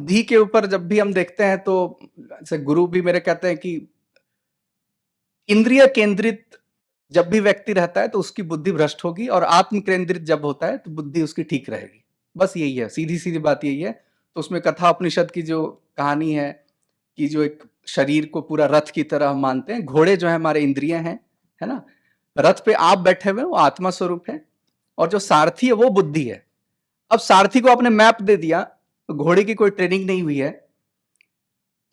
बुद्धि के ऊपर जब भी हम देखते हैं तो जैसे गुरु भी मेरे कहते हैं कि इंद्रिय केंद्रित जब भी व्यक्ति रहता है तो उसकी बुद्धि भ्रष्ट होगी, और आत्म केंद्रित जब होता है तो बुद्धि उसकी ठीक रहेगी। बस यही है, सीधी सीधी बात यही है। तो उसमें कथा उपनिषद की जो कहानी है कि जो एक शरीर को पूरा रथ की तरह हम मानते हैं, घोड़े जो है हमारे इंद्रिय हैं, है ना, रथ पे आप बैठे हुए वो आत्मा स्वरूप है, और जो सारथी है वो बुद्धि है। अब सारथी को आपने मैप दे दिया, तो घोड़े की कोई ट्रेनिंग नहीं हुई है,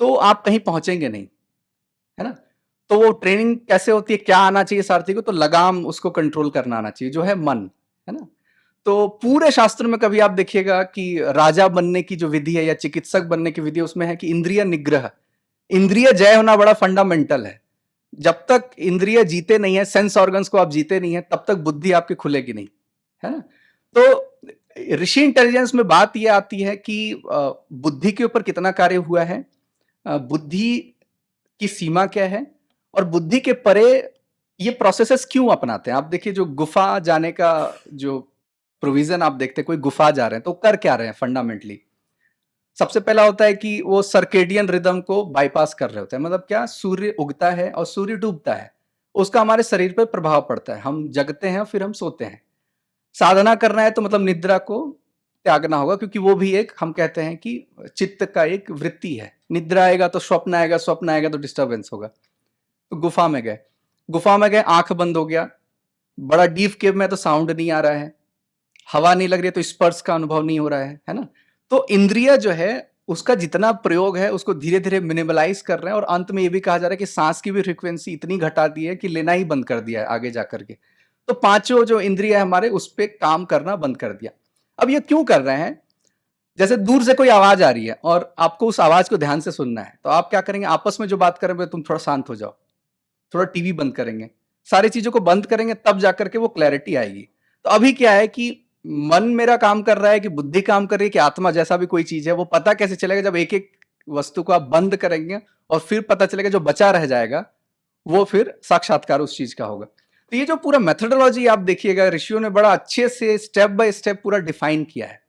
तो आप कहीं पहुंचेंगे नहीं, है ना। तो वो ट्रेनिंग कैसे होती है, क्या आना चाहिए सारथी को, तो लगाम उसको कंट्रोल करना आना चाहिए, जो है मन, है ना। तो पूरे शास्त्र में कभी आप देखिएगा कि राजा बनने की जो विधि है या चिकित्सक बनने की विधि उसमें है कि इंद्रिय निग्रह, इंद्रिय जय होना बड़ा फंडामेंटल है। जब तक इंद्रिय जीते नहीं है, सेंस ऑर्गन्स को आप जीते नहीं है, तब तक बुद्धि आपकी खुलेगी नहीं, है ना। तो ऋषि इंटेलिजेंस में बात यह आती है कि बुद्धि के ऊपर कितना कार्य हुआ है, बुद्धि की सीमा क्या है, और बुद्धि के परे ये प्रोसेसेस क्यों अपनाते हैं। आप देखिए जो गुफा जाने का जो प्रोविजन आप देखते हैं, कोई गुफा जा रहे हैं तो कर क्या रहे हैं फंडामेंटली, सबसे पहला होता है कि वो सर्केडियन रिदम को बाईपास कर रहे होते हैं। मतलब क्या, सूर्य उगता है और सूर्य डूबता है, उसका हमारे शरीर पर प्रभाव पड़ता है, हम जगते हैं फिर हम सोते हैं। साधना करना है तो मतलब निद्रा को त्यागना होगा, क्योंकि वो भी एक, हम कहते हैं कि चित्त का एक वृत्ति है। निद्रा आएगा तो स्वप्न आएगा, स्वप्न आएगा तो डिस्टर्बेंस होगा। तो गुफा में गए, गुफा में गए, आंख बंद हो गया, बड़ा डीप केव में तो साउंड नहीं आ रहा है, हवा नहीं लग रही है तो स्पर्श का अनुभव नहीं हो रहा है ना। तो इंद्रिय जो है उसका जितना प्रयोग है उसको धीरे धीरे मिनिमलाइज कर रहे हैं, और अंत में ये भी कहा जा रहा है कि सांस की भी फ्रीक्वेंसी इतनी घटा दी है कि लेना ही बंद कर दिया है आगे जाकर के। तो पांचों जो इंद्रिय है हमारे उस पर काम करना बंद कर दिया। अब ये क्यों कर रहे हैं, जैसे दूर से कोई आवाज आ रही है और आपको उस आवाज को ध्यान से सुनना है, तो आप क्या करेंगे, आपस में जो बात करेंगे तुम थोड़ा शांत हो जाओ, थोड़ा टीवी बंद करेंगे, सारी चीजों को बंद करेंगे, तब जाकर के वो क्लैरिटी आएगी। तो अभी क्या है कि मन मेरा काम कर रहा है कि बुद्धि काम कर रही है कि आत्मा जैसा भी कोई चीज है, वो पता कैसे चलेगा, जब एक एक वस्तु को आप बंद करेंगे और फिर पता चलेगा, जो बचा रह जाएगा वो फिर साक्षात्कार उस चीज का होगा। तो ये जो पूरा मेथोडोलॉजी आप देखिएगा, ऋषियों ने बड़ा अच्छे से स्टेप बाय स्टेप पूरा डिफाइन किया है।